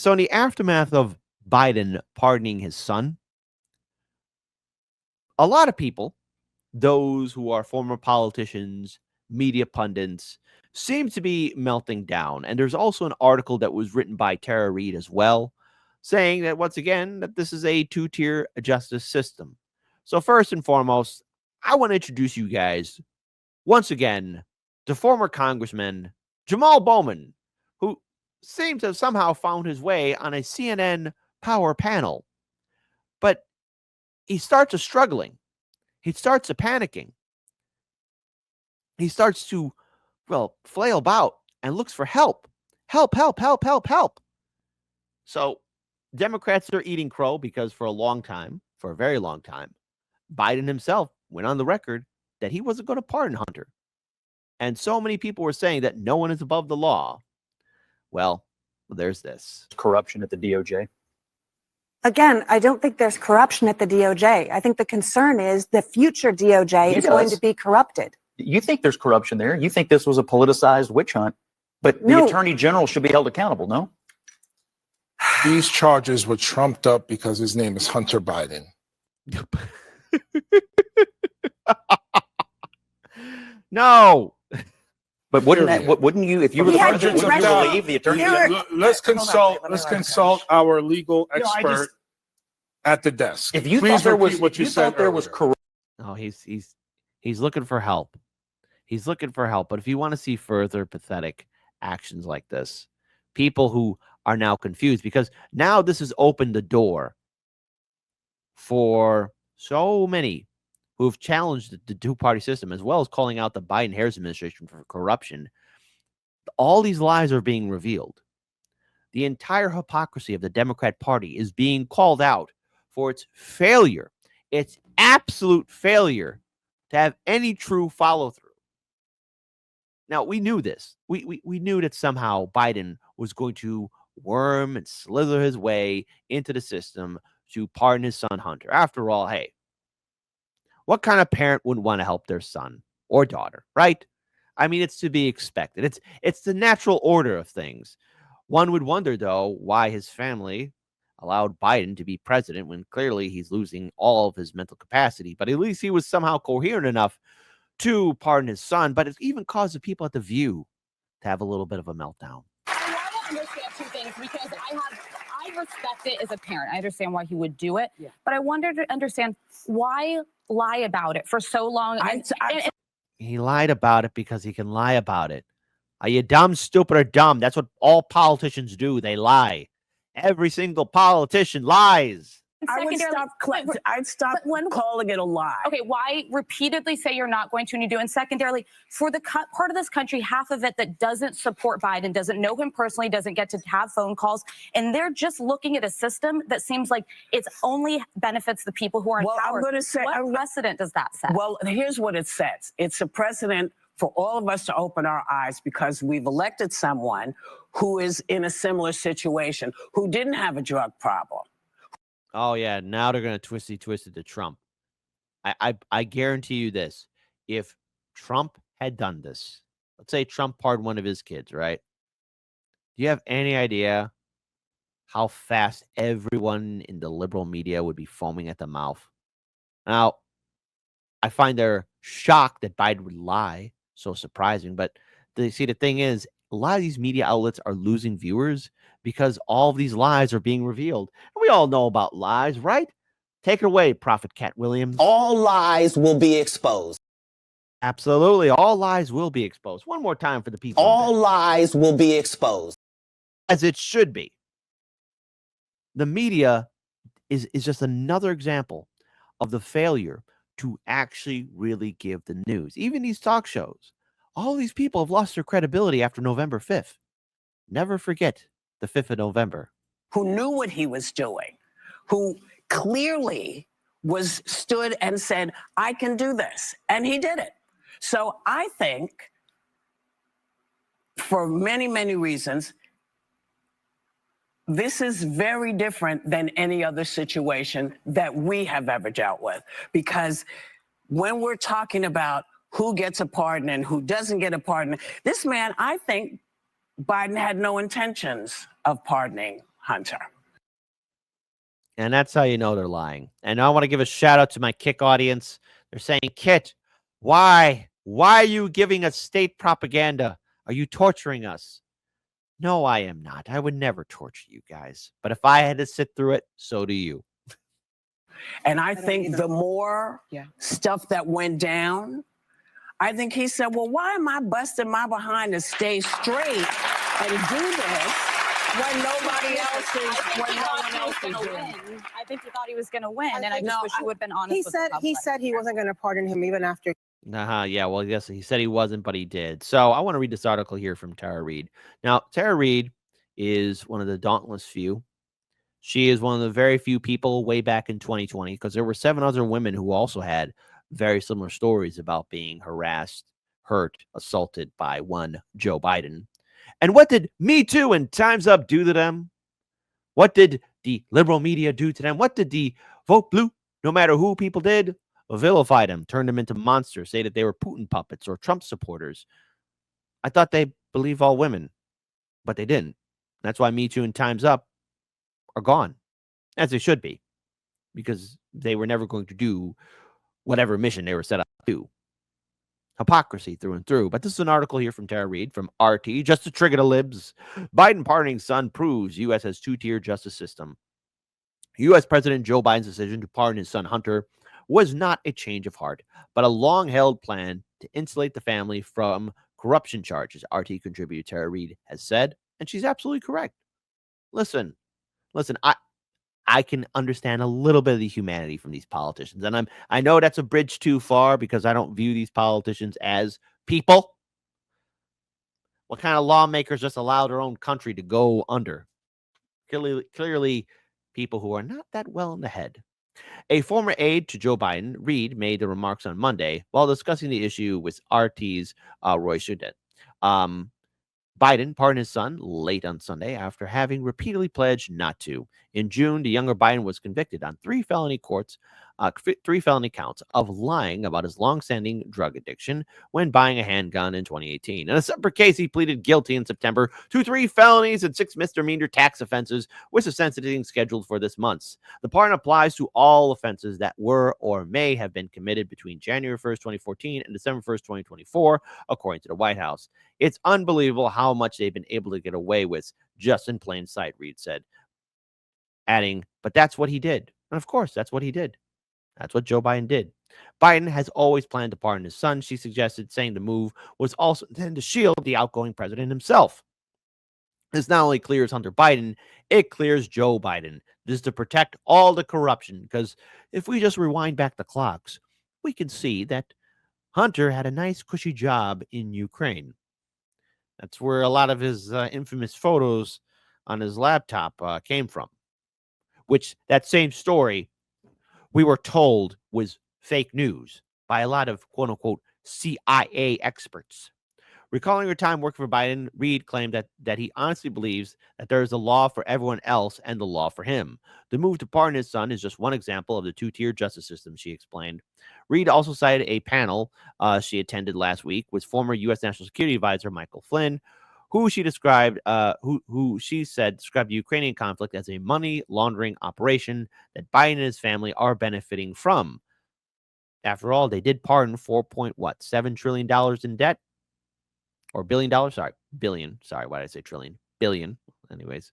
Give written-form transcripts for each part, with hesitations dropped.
So in the aftermath of Biden pardoning his son, a lot of people, those who are former politicians, media pundits, seem to be melting down. And there's also an article that was written by Tara Reid as well, saying that once again, that this is a two-tier justice system. So first and foremost, I want to introduce you guys once again to former Congressman Jamal Bowman, who seems to have somehow found his way on a CNN power panel. But he starts struggling. He starts panicking. He starts to, well, flail about and looks for help. Help, help, help, help, help. So Democrats are eating crow because for a very long time, Biden himself went on the record that he wasn't going to pardon Hunter. And so many people were saying that no one is above the law. Well, there's this. Corruption at the DOJ. Again, I don't think there's corruption at the DOJ. I think the concern is the future DOJ is going to be corrupted. You think there's corruption there? You think this was a politicized witch hunt? But the Attorney General should be held accountable, no? These charges were trumped up because his name is Hunter Biden. No. But wouldn't you, if you were the president, would you believe the Attorney General? Let's consult our legal expert at the desk. If you thought there was what you said there was corruption. Oh, he's looking for help. He's looking for help. But if you want to see further pathetic actions like this, people who are now confused, because now this has opened the door for so many who've challenged the two-party system, as well as calling out the Biden-Harris administration for corruption. All these lies are being revealed. The entire hypocrisy of the Democrat Party is being called out for its failure, its absolute failure to have any true follow-through. Now, we knew this. We knew that somehow Biden was going to worm and slither his way into the system to pardon his son, Hunter. After all, hey, what kind of parent wouldn't want to help their son or daughter, right? I mean, it's to be expected. It's the natural order of things. One would wonder, though, why his family allowed Biden to be president when clearly he's losing all of his mental capacity. But at least he was somehow coherent enough to pardon his son. But it even caused the people at The View to have a little bit of a meltdown. I want to understand two things because I respect it as a parent. I understand why he would do it. Yeah. But I wanted to understand why lie about it for so long. He lied about it because he can lie about it. Are you dumb, stupid, or dumb? That's what all politicians do. They lie. Every single politician lies. I'd stop calling it a lie. Okay, why repeatedly say you're not going to and you do? And secondarily, for the part of this country, half of it that doesn't support Biden, doesn't know him personally, doesn't get to have phone calls, and they're just looking at a system that seems like it's only benefits the people who are in power. I'm going to say, what precedent does that set? Well, here's what it sets. It's a precedent for all of us to open our eyes because we've elected someone who is in a similar situation, who didn't have a drug problem. Oh, yeah. Now they're going to twist it to Trump. I guarantee you this. If Trump had done this, let's say Trump pardoned one of his kids, right? Do you have any idea how fast everyone in the liberal media would be foaming at the mouth? Now, I find they're shocked that Biden would lie. So surprising. But the thing is, a lot of these media outlets are losing viewers because all of these lies are being revealed. And we all know about lies, right? Take it away, Prophet Cat Williams. All lies will be exposed. Absolutely. All lies will be exposed. One more time for the people. All lies will be exposed. As it should be. The media is just another example of the failure to actually really give the news. Even these talk shows. All these people have lost their credibility after November 5th. Never forget the 5th of November. Who knew what he was doing, who clearly stood and said, I can do this. And he did it. So I think for many, many reasons, this is very different than any other situation that we have ever dealt with. Because when we're talking about who gets a pardon and who doesn't get a pardon, this man, I think Biden had no intentions of pardoning Hunter. And that's how you know they're lying. And I want to give a shout out to my Kick audience. They're saying, Kit, why are you giving us state propaganda? Are you torturing us? No, I am not. I would never torture you guys. But if I had to sit through it, so do you. And I think the more stuff that went down, I think he said, well, why am I busting my behind to stay straight and do this when nobody else is, when no one else is doing it? I think he thought he was going to win, and I just No, wish he would have been honest. He with the said public. he wasn't going to pardon him even after. Yeah, well, yes, he said he wasn't, but he did. So I want to read this article here from Tara Reid. Now, Tara Reid is one of the dauntless few. She is one of the very few people way back in 2020, because there were 7 other women who also had very similar stories about being harassed, hurt, assaulted by one Joe Biden. And what did Me Too and Time's Up do to them? What did the liberal media do to them? What did the Vote Blue, no matter who people did, vilify them, turn them into monsters, say that they were Putin puppets or Trump supporters? I thought they believe all women, but they didn't. That's why Me Too and Time's Up are gone, as they should be, because they were never going to do whatever mission they were set up to do. Hypocrisy through and through. But this is an article here from Tara Reid from RT, just to trigger the libs. Biden pardoning son proves U.S. has 2-tier justice system. U.S. President Joe Biden's decision to pardon his son Hunter was not a change of heart, but a long-held plan to insulate the family from corruption charges, RT contributor Tara Reid has said, and she's absolutely correct. Listen, I can understand a little bit of the humanity from these politicians. And I know that's a bridge too far, because I don't view these politicians as people. What kind of lawmakers just allow their own country to go under? Clearly people who are not that well in the head. A former aide to Joe Biden, Reid, made the remarks on Monday while discussing the issue with RT's Roy Schudet. Biden pardoned his son late on Sunday after having repeatedly pledged not to. In June, the younger Biden was convicted on 3 felony counts of lying about his longstanding drug addiction when buying a handgun in 2018. In a separate case, he pleaded guilty in September to 3 felonies and 6 misdemeanor tax offenses, with a sentencing scheduled for this month. The pardon applies to all offenses that were or may have been committed between January 1st, 2014 and December 1st, 2024, according to the White House. It's unbelievable how much they've been able to get away with just in plain sight, Reid said, adding, but that's what he did. And of course, that's what he did. That's what Joe Biden did. Biden has always planned to pardon his son, she suggested, saying the move was also intended to shield the outgoing president himself. This not only clears Hunter Biden, it clears Joe Biden. This is to protect all the corruption, because if we just rewind back the clocks, we can see that Hunter had a nice, cushy job in Ukraine. That's where a lot of his infamous photos on his laptop came from, which that same story we were told was fake news by a lot of quote-unquote CIA experts. Recalling her time working for Biden, Reid claimed that he honestly believes that there is a law for everyone else and the law for him. The move to pardon his son is just one example of the 2-tier justice system, she explained. Reid also cited a panel she attended last week with former U.S. National Security Advisor Michael Flynn, who she described, who she said described the Ukrainian conflict as a money laundering operation that Biden and his family are benefiting from. After all, they did pardon $4.7 trillion in debt, or $billion. Sorry, billion. Sorry, why did I say trillion? Billion. Anyways,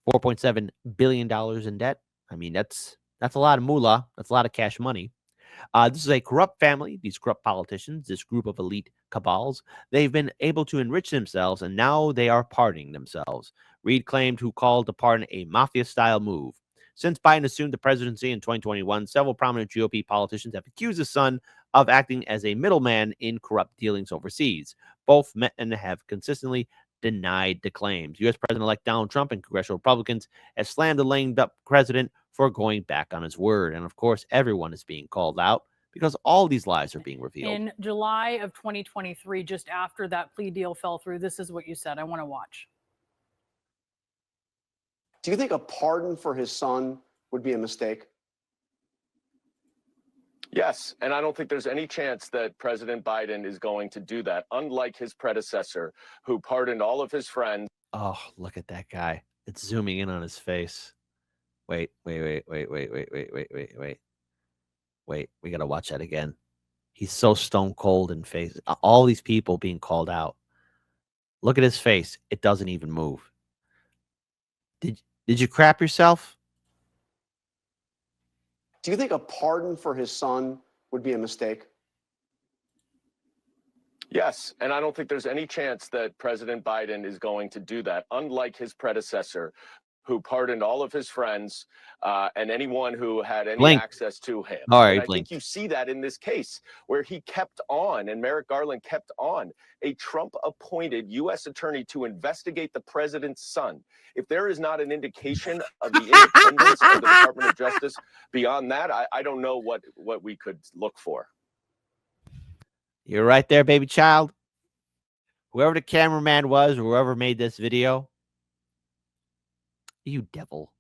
$4.7 billion in debt. I mean, that's a lot of moolah. That's a lot of cash money. This is a corrupt family, these corrupt politicians, this group of elite cabals. They've been able to enrich themselves, and now they are pardoning themselves. Reid claimed who called the pardon a mafia-style move. Since Biden assumed the presidency in 2021, several prominent GOP politicians have accused his son of acting as a middleman in corrupt dealings overseas. Both men have consistently denied the claims. U.S. President-elect Donald Trump and congressional Republicans have slammed the lame-duck president for going back on his word. And of course, everyone is being called out because all these lies are being revealed. In July of 2023, just after that plea deal fell through, this is what you said. I want to watch. Do you think a pardon for his son would be a mistake? Yes, and I don't think there's any chance that President Biden is going to do that, unlike his predecessor, who pardoned all of his friends. Oh, look at that guy. It's zooming in on his face. Wait. Wait. We got to watch that again. He's so stone cold in face. All these people being called out. Look at his face. It doesn't even move. Did you crap yourself? Do you think a pardon for his son would be a mistake? Yes, and I don't think there's any chance that President Biden is going to do that, unlike his predecessor, who pardoned all of his friends and anyone who had any Blink. access to him. All right, and I blink. think you see that in this case, where he kept on, and Merrick Garland kept on, a Trump-appointed U.S. attorney to investigate the president's son. If there is not an indication of the independence of the Department of Justice beyond that, I don't know what we could look for. You're right there, baby child. Whoever the cameraman was, or whoever made this video, you devil.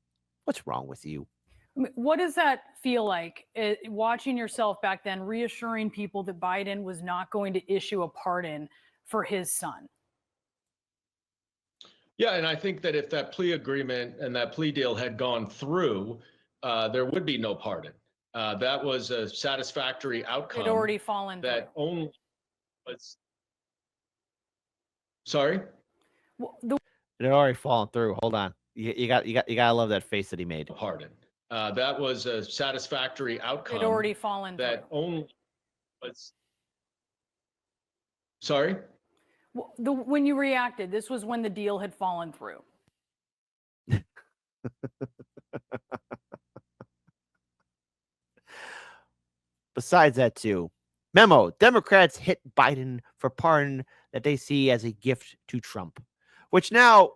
What's wrong with you? What does that feel like, watching yourself back then, reassuring people that Biden was not going to issue a pardon for his son? Yeah, and I think that if that plea agreement and that plea deal had gone through, there would be no pardon. That was a satisfactory outcome. It had already fallen that through. only was. Sorry? Well, It had already fallen through. Hold on. You gotta love that face that he made. Pardon. That was a satisfactory outcome. It had already fallen that through. only was. Sorry? Well, when you reacted, this was when the deal had fallen through. Besides that, too, memo: Democrats hit Biden for pardon that they see as a gift to Trump. Which now,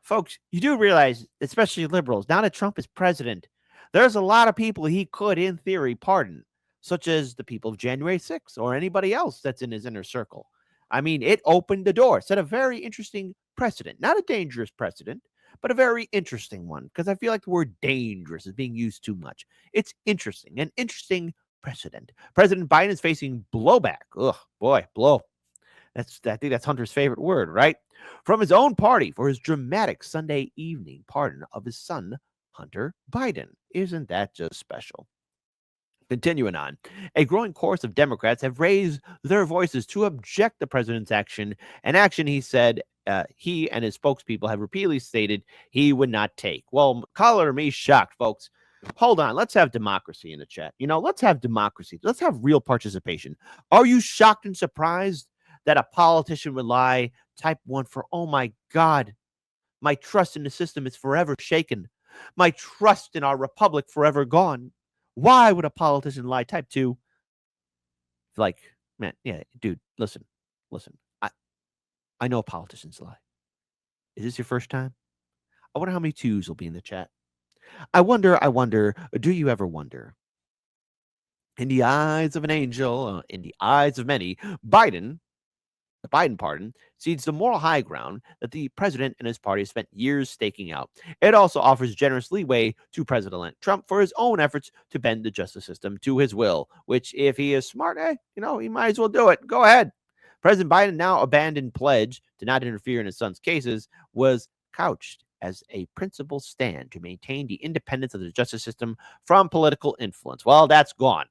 folks, you do realize, especially liberals, now that Trump is president, there's a lot of people he could, in theory, pardon, such as the people of January 6th or anybody else that's in his inner circle. I mean, it opened the door, set a very interesting precedent. Not a dangerous precedent, but a very interesting one, because I feel like the word dangerous is being used too much. It's interesting, an interesting precedent. President Biden is facing blowback. Ugh, boy, blow. I think that's Hunter's favorite word, right? From his own party for his dramatic Sunday evening pardon of his son, Hunter Biden. Isn't that just special? Continuing on, a growing chorus of Democrats have raised their voices to object the president's action, an action he said he and his spokespeople have repeatedly stated he would not take. Well, color me shocked, folks. Hold on. Let's have democracy in the chat. Let's have democracy. Let's have real participation. Are you shocked and surprised that a politician would lie? Type 1 for, oh my God, my trust in the system is forever shaken. My trust in our republic forever gone. Why would a politician lie? Type 2. Like, man, yeah, dude, listen. I know politicians lie. Is this your first time? I wonder how many 2s will be in the chat. I wonder, do you ever wonder? In the eyes of an angel, in the eyes of many, the Biden pardon cedes the moral high ground that the president and his party have spent years staking out. It also offers generous leeway to President Trump for his own efforts to bend the justice system to his will, which, if he is smart, he might as well do it. Go ahead. President Biden, now abandoned pledge to not interfere in his son's cases, was couched as a principled stand to maintain the independence of the justice system from political influence. Well, that's gone.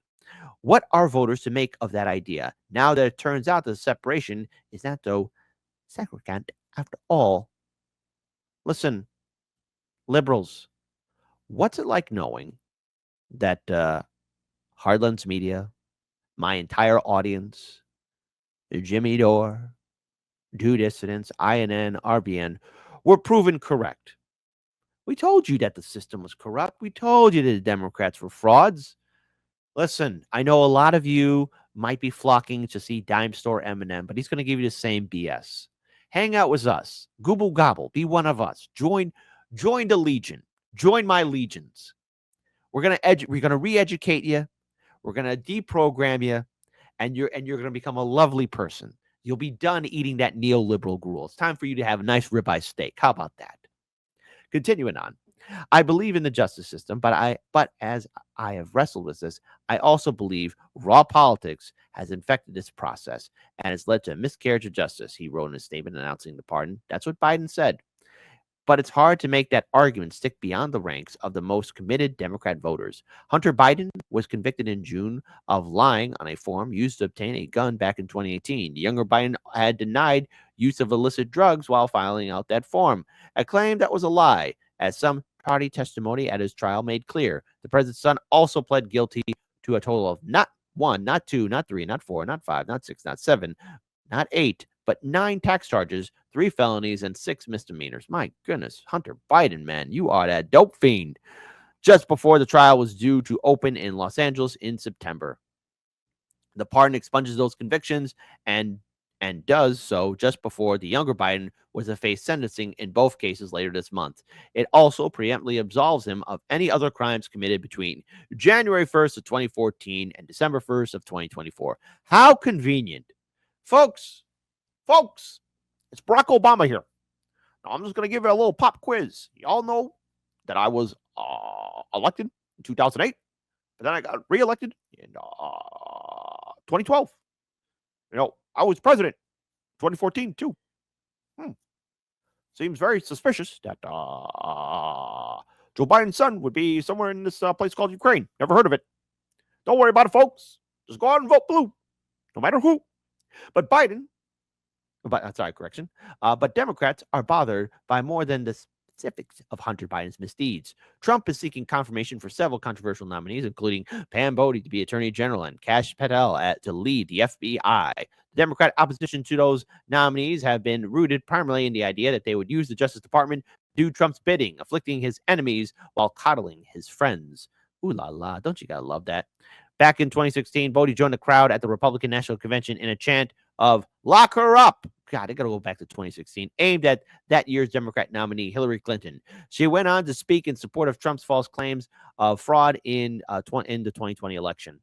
What are voters to make of that idea now that it turns out the separation is not so sacrosanct after all? Listen, liberals, what's it like knowing that Hardlands Media, my entire audience, Jimmy Dore, Do Dissidents, INN, RBN, were proven correct? We told you that the system was corrupt. We told you that the Democrats were frauds. Listen, I know a lot of you might be flocking to see Dime Store Eminem, but he's going to give you the same BS. Hang out with us. Google gobble. Be one of us. Join the legion. Join my legions. We're going to re-educate you. We're going to deprogram you, and you're going to become a lovely person. You'll be done eating that neoliberal gruel. It's time for you to have a nice ribeye steak. How about that? Continuing on. I believe in the justice system, but as I have wrestled with this, I also believe raw politics has infected this process and has led to a miscarriage of justice, he wrote in a statement announcing the pardon. That's what Biden said. But it's hard to make that argument stick beyond the ranks of the most committed Democrat voters. Hunter Biden was convicted in June of lying on a form used to obtain a gun back in 2018. The younger Biden had denied use of illicit drugs while filing out that form, a claim that was a lie, as some party testimony at his trial made clear. The president's son also pled guilty to a total of not 1, not 2, not 3, not 4, not 5, not 6, not 7, not 8, but 9 tax charges, 3 felonies, and 6 misdemeanors. My goodness, Hunter Biden, man, you are that dope fiend. Just before the trial was due to open in Los Angeles in September. The pardon expunges those convictions and does so just before the younger Biden was to face sentencing in both cases later this month. It also preemptively absolves him of any other crimes committed between January 1st of 2014 and December 1st of 2024. How convenient. Folks, it's Barack Obama here. Now, I'm just going to give you a little pop quiz. Y'all know that I was elected in 2008, but then I got reelected in 2012. You know, I was president 2014 too. Seems very suspicious that Joe Biden's son would be somewhere in this place called Ukraine. Never heard of it. Don't worry about it, folks. Just go out and vote blue, no matter who. But But Democrats are bothered by more than the specifics of Hunter Biden's misdeeds. Trump is seeking confirmation for several controversial nominees, including Pam Bodie to be Attorney General and Kash Patel to lead the FBI. The Democrat opposition to those nominees have been rooted primarily in the idea that they would use the Justice Department to do Trump's bidding, afflicting his enemies while coddling his friends. Ooh la la, don't you gotta love that? Back in 2016, Bodie joined the crowd at the Republican National Convention in a chant of "Lock her up." God, I got to go back to 2016, aimed at that year's Democrat nominee, Hillary Clinton. She went on to speak in support of Trump's false claims of fraud in the 2020 election.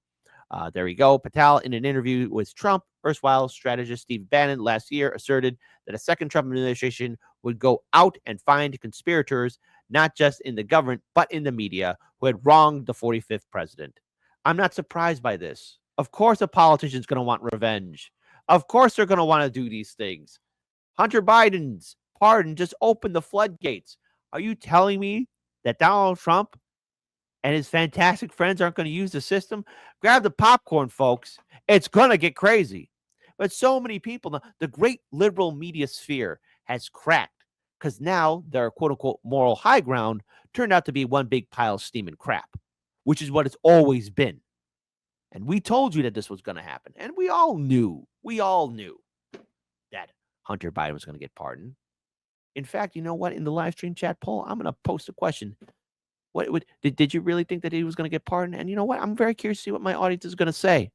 There we go. Patel, in an interview with Trump, erstwhile strategist Steve Bannon last year asserted that a second Trump administration would go out and find conspirators, not just in the government, but in the media, who had wronged the 45th president. I'm not surprised by this. Of course, a politician's going to want revenge. Of course, they're going to want to do these things. Hunter Biden's pardon just opened the floodgates. Are you telling me that Donald Trump and his fantastic friends aren't going to use the system? Grab the popcorn, folks. It's going to get crazy. But so many people, the great liberal media sphere has cracked because now their quote-unquote moral high ground turned out to be one big pile of steaming crap, which is what it's always been. And we told you that this was going to happen. And we all knew that Hunter Biden was going to get pardoned. In fact, you know what? In the live stream chat poll, I'm going to post a question. Did you really think that he was going to get pardoned? And you know what? I'm very curious to see what my audience is going to say.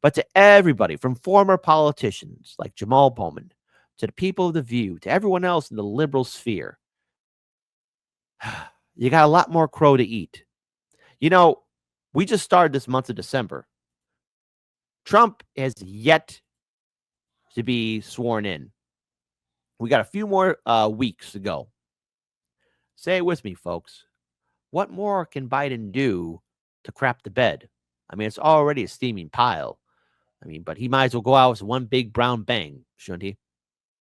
But to everybody, from former politicians like Jamal Bowman, to the people of The View, to everyone else in the liberal sphere, you got a lot more crow to eat. You know, we just started this month of December. Trump has yet to be sworn in. We got a few more weeks to go. Say it with me, folks. What more can Biden do to crap the bed? I mean, it's already a steaming pile. I mean, but he might as well go out with one big brown bang, shouldn't he?